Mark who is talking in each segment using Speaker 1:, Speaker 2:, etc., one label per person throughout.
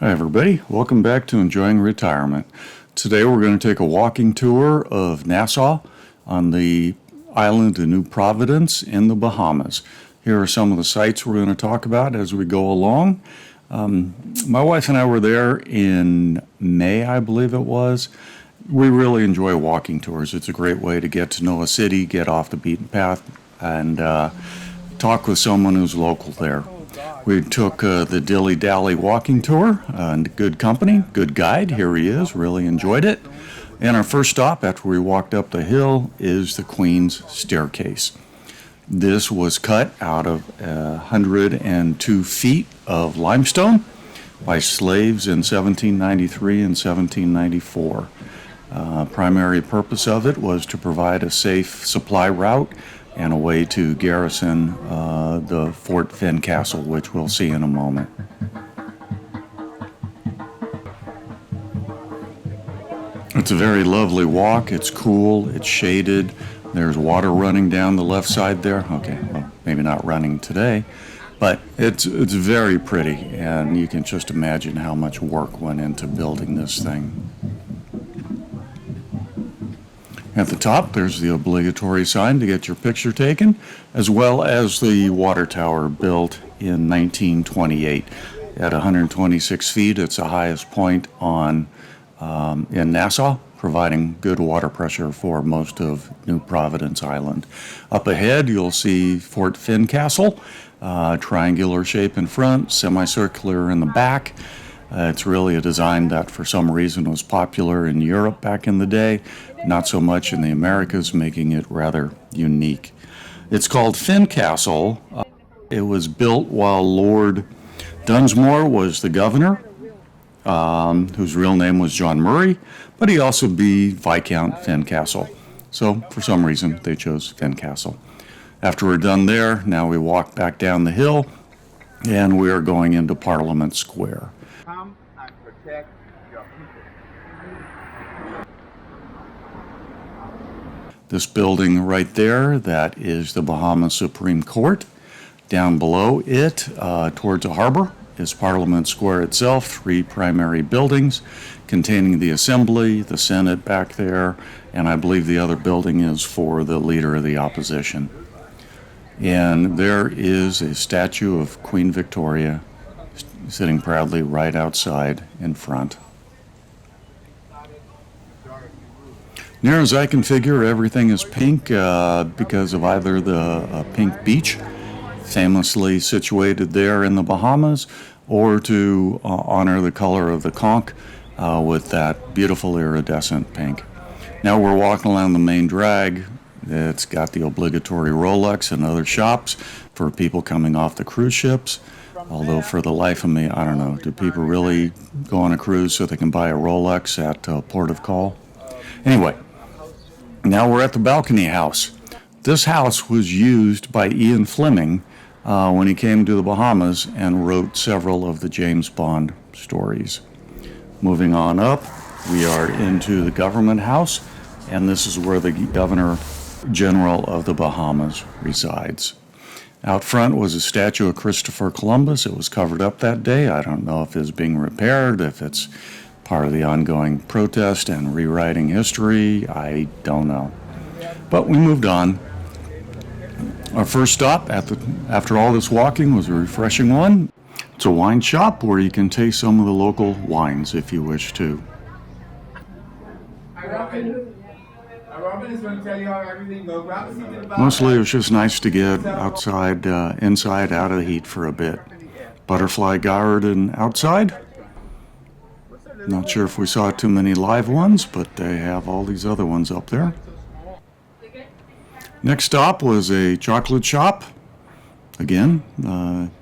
Speaker 1: Hi everybody, welcome back to Enjoying Retirement. Today we're going to take a walking tour of Nassau on the island of New Providence in the Bahamas. Here are some of the sites we're going to talk about as we go along. My wife and I were there in May, I believe it was. We really enjoy walking tours. It's a great way to get to know a city, get off the beaten path, and talk with someone who's local there. We took the Dilly Dally walking tour, good company, good guide. Here he is, really enjoyed it. And our first stop after we walked up the hill is the Queen's Staircase. This was cut out of 102 feet of limestone by slaves in 1793 and 1794. Primary purpose of it was to provide a safe supply route and a way to garrison the Fort Fincastle, which we'll see in a moment. It's a very lovely walk. It's cool, it's shaded. There's water running down the left side there. Okay, well, maybe not running today, but it's very pretty, and you can just imagine how much work went into building this thing. At the top, there's the obligatory sign to get your picture taken, as well as the water tower built in 1928. At 126 feet, it's the highest point in Nassau, providing good water pressure for most of New Providence Island. Up ahead, you'll see Fort Fincastle, triangular shape in front, semicircular in the back. It's really a design that for some reason was popular in Europe back in the day, not so much in the Americas, making it rather unique. It's called Fincastle. It was built while Lord Dunsmore was the governor, whose real name was John Murray, but he also be Viscount Fincastle. So for some reason they chose Fincastle. After we're done there, now we walk back down the hill and we are going into Parliament Square.
Speaker 2: Come and protect your people.
Speaker 1: This building right there, that is the Bahamas Supreme Court. Down below it, towards the harbor, is Parliament Square itself, three primary buildings containing the Assembly, the Senate back there, and I believe the other building is for the Leader of the Opposition. And there is a statue of Queen Victoria sitting proudly right outside in front. Near as I can figure, everything is pink because of either the pink beach, famously situated there in the Bahamas, or to honor the color of the conch with that beautiful iridescent pink. Now we're walking along the main drag. It's got the obligatory Rolex and other shops for people coming off the cruise ships. Although for the life of me, I don't know, do people really go on a cruise so they can buy a Rolex at port of call? Anyway, now we're at the balcony house. This house was used by Ian Flemming when he came to the Bahamas and wrote several of the James Bond stories. Moving on up, we are into the government house, and this is where the Governor General of the Bahamas resides. Out front was a statue of Christopher Columbus. It was covered up that day. I don't know if it's being repaired, if it's part of the ongoing protest and rewriting history. I don't know. But we moved on. Our first stop after all this walking was a refreshing one. It's a wine shop where you can taste some of the local wines if you wish to. Mostly it was just nice to get outside, inside, out of the heat for a bit. Butterfly garden outside. Not sure if we saw too many live ones, but they have all these other ones up there. Next stop was a chocolate shop. Again,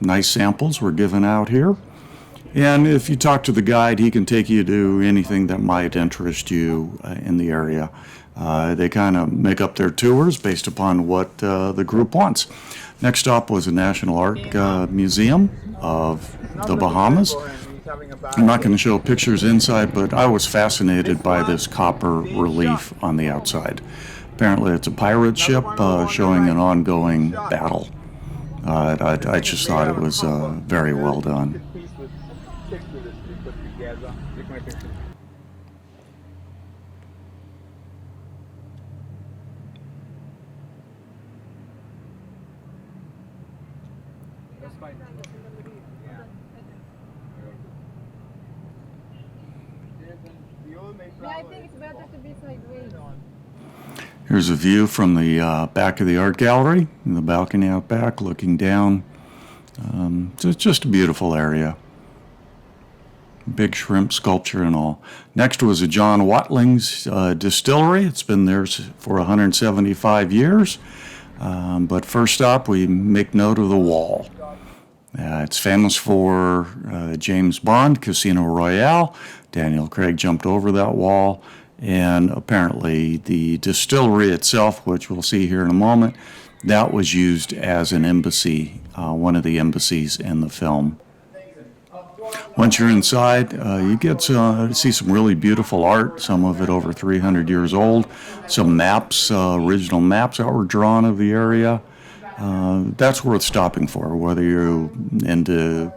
Speaker 1: nice samples were given out here. And if you talk to the guide, he can take you to anything that might interest you in the area. They kind of make up their tours based upon what the group wants. Next stop was a National Art Museum of the Bahamas. I'm not going to show pictures inside, but I was fascinated by this copper relief on the outside. Apparently it's a pirate ship showing an ongoing battle. I just thought it was very well done.
Speaker 2: nicely put together. Take my picture. That's fine.
Speaker 3: Yeah, I think it's better to be sideways.
Speaker 1: Here's a view from the back of the art gallery, in the balcony out back, looking down. So it's just a beautiful area. Big shrimp sculpture and all. Next was a John Watling's distillery. It's been there for 175 years. But first up, we make note of the wall. It's famous for James Bond, Casino Royale. Daniel Craig jumped over that wall. And apparently the distillery itself, which we'll see here in a moment, that was used as an embassy, one of the embassies in the film. Once you're inside, you get to see some really beautiful art, some of it over 300 years old, some maps, original maps that were drawn of the area. That's worth stopping for, whether you're into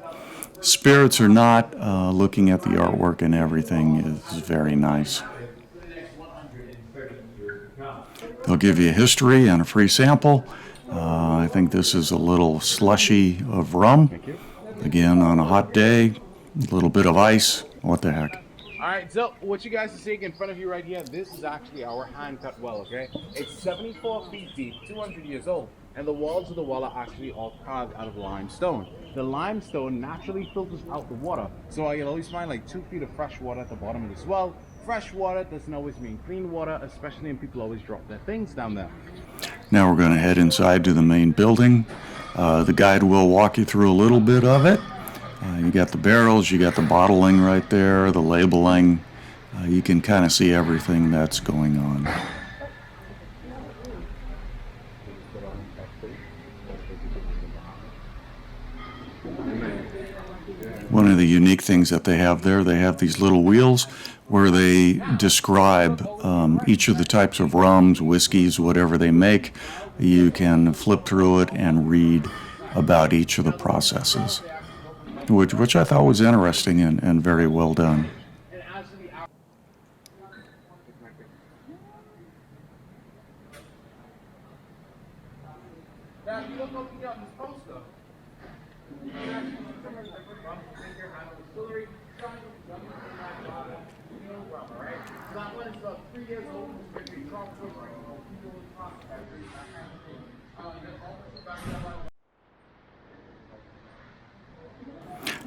Speaker 1: spirits or not. Looking at the artwork and everything is very nice. They'll give you a history and a free sample. I think this is a little slushy of rum. Again, on a hot day, a little bit of ice. What the heck?
Speaker 2: All right, so what you guys are seeing in front of you right here, this is actually our hand-cut well, okay? It's 74 feet deep, 200 years old, and the walls of the well are actually all carved out of limestone. The limestone naturally filters out the water, so you'll always find like 2 feet of fresh water at the bottom of this well. Fresh water doesn't always mean clean water, especially when people always drop their things down there.
Speaker 1: Now we're going to head inside to the main building. The guide will walk you through a little bit of it. You got the barrels, you got the bottling right there, the labeling. You can kind of see everything that's going on. One of the unique things that they have there, they have these little wheels where they describe each of the types of rums, whiskeys, whatever they make. You can flip through it and read about each of the processes, which I thought was interesting and very well done.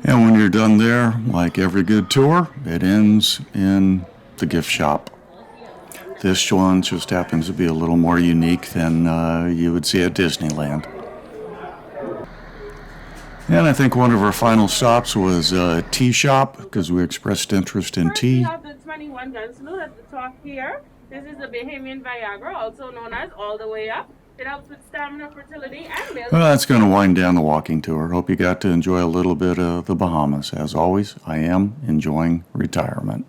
Speaker 1: And when you're done there, like every good tour, it ends in the gift shop. This one just happens to be a little more unique than you would see at Disneyland. And I think one of our final stops was a tea shop because we expressed interest in tea.
Speaker 4: We have the 21 guns load at the top here. This is the Bahamian Viagra, also known as All the Way Up. It helps with stamina, fertility, and build.
Speaker 1: Well, that's going to wind down the walking tour. Hope you got to enjoy a little bit of the Bahamas. As always, I am enjoying retirement.